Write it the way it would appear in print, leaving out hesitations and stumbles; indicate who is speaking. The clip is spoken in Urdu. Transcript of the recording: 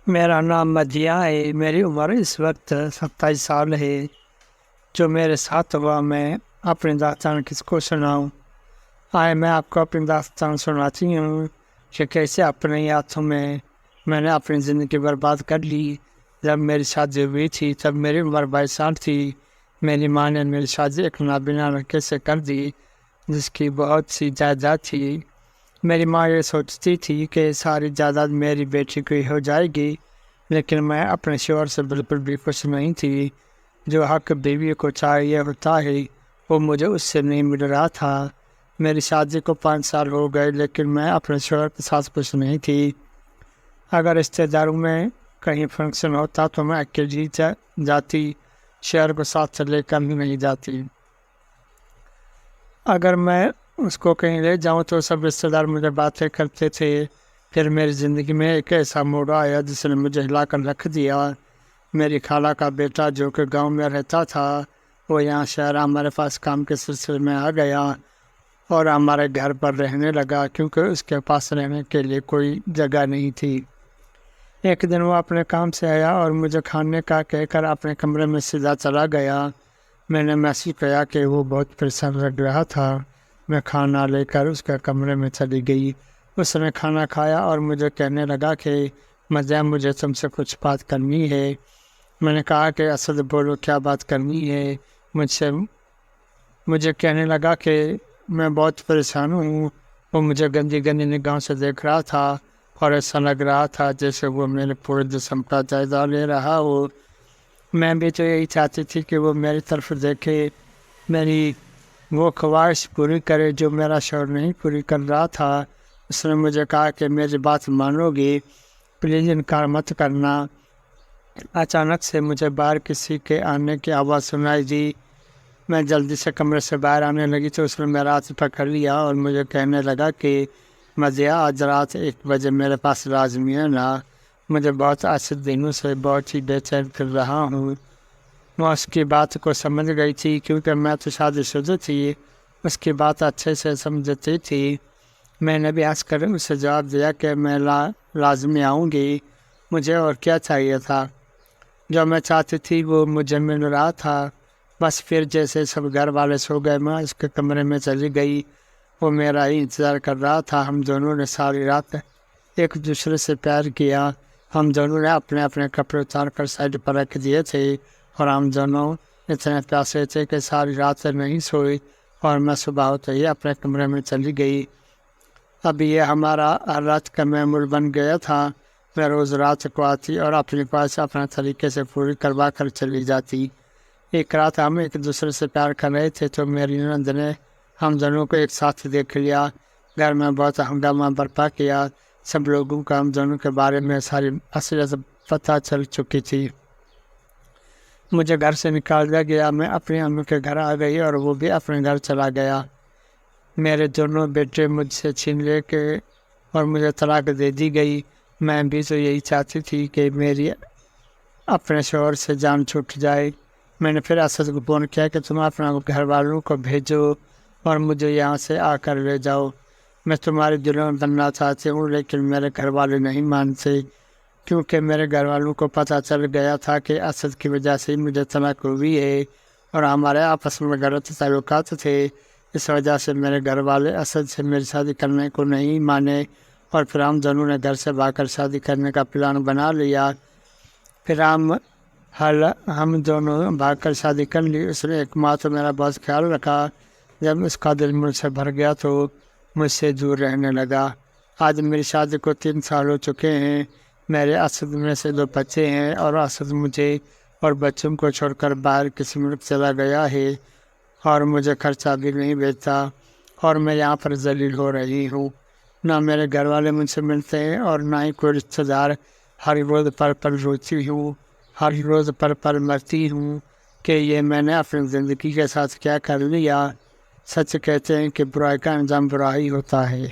Speaker 1: میرا نام مدیہ ہے۔ میری عمر اس وقت 27 سال ہے۔ جو میرے ساتھ ہوا میں اپنی داستان کس کو سناؤں؟ آئے میں آپ کو اپنی داستان سناتی ہوں کہ کیسے اپنے ہاتھوں میں نے اپنی زندگی برباد کر لی۔ جب میری شادی ہوئی تھی تب میری عمر 22 سال تھی۔ میری ماں نے میری شادی ایک نابینا لڑکے سے کر دی جس کی بہت سی جائیداد تھی۔ میری ماں یہ سوچتی تھی کہ ساری جائیداد میری بیٹی کو ہی ہو جائے گی، لیکن میں اپنے شوہر سے بالکل بھی خوش نہیں تھی۔ جو حق بیوی کو چاہیے ہوتا ہے وہ مجھے اس سے نہیں مل رہا تھا۔ میری شادی کو 5 سال ہو گئے لیکن میں اپنے شوہر کے ساتھ خوش نہیں تھی۔ اگر رشتے داروں میں کہیں فنکشن ہوتا تو میں اکیلی جاتی، شوہر کو ساتھ لے کر نہیں جاتی۔ اگر میں اس کو کہیں لے جاؤں تو سب رشتے دار مجھے باتیں کرتے تھے۔ پھر میری زندگی میں ایک ایسا موڑ آیا جس نے مجھے ہلا کر رکھ دیا۔ میری خالہ کا بیٹا جو کہ گاؤں میں رہتا تھا وہ یہاں شہر ہمارے پاس کام کے سلسلے میں آ گیا اور ہمارے گھر پر رہنے لگا کیونکہ اس کے پاس رہنے کے لیے کوئی جگہ نہیں تھی۔ ایک دن وہ اپنے کام سے آیا اور مجھے کھانے کا کہہ کر اپنے کمرے میں سیدھا چلا گیا۔ میں نے محسوس کیا کہ وہ بہت پریشان لگ رہا تھا۔ میں کھانا لے کر اس کے کمرے میں چلی گئی۔ اس نے کھانا کھایا اور مجھے کہنے لگا کہ مجھے تم سے کچھ بات کرنی ہے۔ میں نے کہا کہ اسد بولو کیا بات کرنی ہے مجھے کہنے لگا کہ میں بہت پریشان ہوں۔ وہ مجھے گندی نگاہوں سے دیکھ رہا تھا اور ایسا لگ رہا تھا جیسے وہ میرے پورے جسم کا جائزہ لے رہا ہو۔ میں بھی تو یہی چاہتی تھی کہ وہ میری طرف دیکھے، میری وہ خواہش پوری کرے جو میرا شوہر نہیں پوری کر رہا تھا۔ اس نے مجھے کہا کہ میری بات مانو گی، پلیز انکار مت کرنا۔ اچانک سے مجھے باہر کسی کے آنے کی آواز سنائی دی۔ میں جلدی سے کمرے سے باہر آنے لگی تو اس نے میرا ہاتھ پکڑ لیا اور مجھے کہنے لگا کہ مدیہ آج رات 1 بجے میرے پاس لازمی ہے نا۔ مجھے بہت عرصے دنوں سے بہت ہی بے چین کر رہا ہوں۔ میں اس کی بات کو سمجھ گئی تھی کیونکہ میں تو شادی شدہ تھی، اس کی بات اچھے سے سمجھتی تھی۔ میں نے بھی ہنس کر اسے جواب دیا کہ میں لازمی آؤں گی، مجھے اور کیا چاہیے تھا۔ جو میں چاہتی تھی وہ مجھے مل رہا تھا۔ بس پھر جیسے سب گھر والے سو گئے میں اس کے کمرے میں چلی گئی۔ وہ میرا ہی انتظار کر رہا تھا۔ ہم دونوں نے ساری رات ایک دوسرے سے پیار کیا۔ ہم دونوں نے اپنے اپنے کپڑے اتار کر سائڈ پر رکھ دیے تھے اور ہم دونوں اتنے پیاسے تھے کہ ساری رات نہیں سوئی اور میں صبح ہوتے ہی اپنے کمرے میں چلی گئی۔ اب یہ ہمارا ہر رات کا معمول بن گیا تھا۔ میں روز رات کو آتی اور اپنی خواہش اپنے طریقے سے پوری کروا کر چلی جاتی۔ ایک رات ہم ایک دوسرے سے پیار کر رہے تھے تو میری نند نے ہم دونوں کو ایک ساتھ دیکھ لیا۔ گھر میں بہت ہنگامہ برپا کیا۔ سب لوگوں کو ہم دونوں کے بارے میں ساری اصلیت پتہ چل چکی تھی۔ مجھے گھر سے نکال دیا گیا۔ میں اپنی امی کے گھر آ گئی اور وہ بھی اپنے گھر چلا گیا۔ میرے دونوں بیٹے مجھ سے چھین لے کے اور مجھے طلاق دے دی گئی۔ میں بھی تو یہی چاہتی تھی کہ میری اپنے شوہر سے جان چھوٹ جائے۔ میں نے پھر اسد کو فون کیا کہ تم اپنے گھر والوں کو بھیجو اور مجھے یہاں سے آ کر لے جاؤ۔ میں تمہارے دلوں میں بننا چاہتی ہوں لیکن میرے گھر والے نہیں مانتے کیونکہ میرے گھر والوں کو پتہ چل گیا تھا کہ اسد کی وجہ سے مجھے طلاق ہوئی ہے اور ہمارے آپس میں غلط تعلقات تھے۔ اس وجہ سے میرے گھر والے اسد سے میری شادی کرنے کو نہیں مانے اور پھر ہم دونوں نے گھر سے بھاگ کر شادی کرنے کا پلان بنا لیا۔ پھر ہم دونوں بھاگ کر شادی کر لی۔ اس نے 1 ماہ تو میرا بہت خیال رکھا۔ جب اس کا دل مجھ سے بھر گیا تو مجھ سے دور رہنے لگا۔ آج میری شادی کو 3 سال ہو چکے ہیں۔ میرے اسد میں سے 2 بچے ہیں اور اسد مجھے اور بچوں کو چھوڑ کر باہر کسی ملک چلا گیا ہے اور مجھے خرچہ بھی نہیں بھیجتا اور میں یہاں پر ذلیل ہو رہی ہوں۔ نہ میرے گھر والے مجھ سے ملتے ہیں اور نہ ہی کوئی رشتہ دار۔ ہر روز پر روتی ہوں، ہر روز پر مرتی ہوں کہ یہ میں نے اپنی زندگی کے ساتھ کیا کر لیا۔ سچ کہتے ہیں کہ برائی کا انجام برا ہی ہوتا ہے۔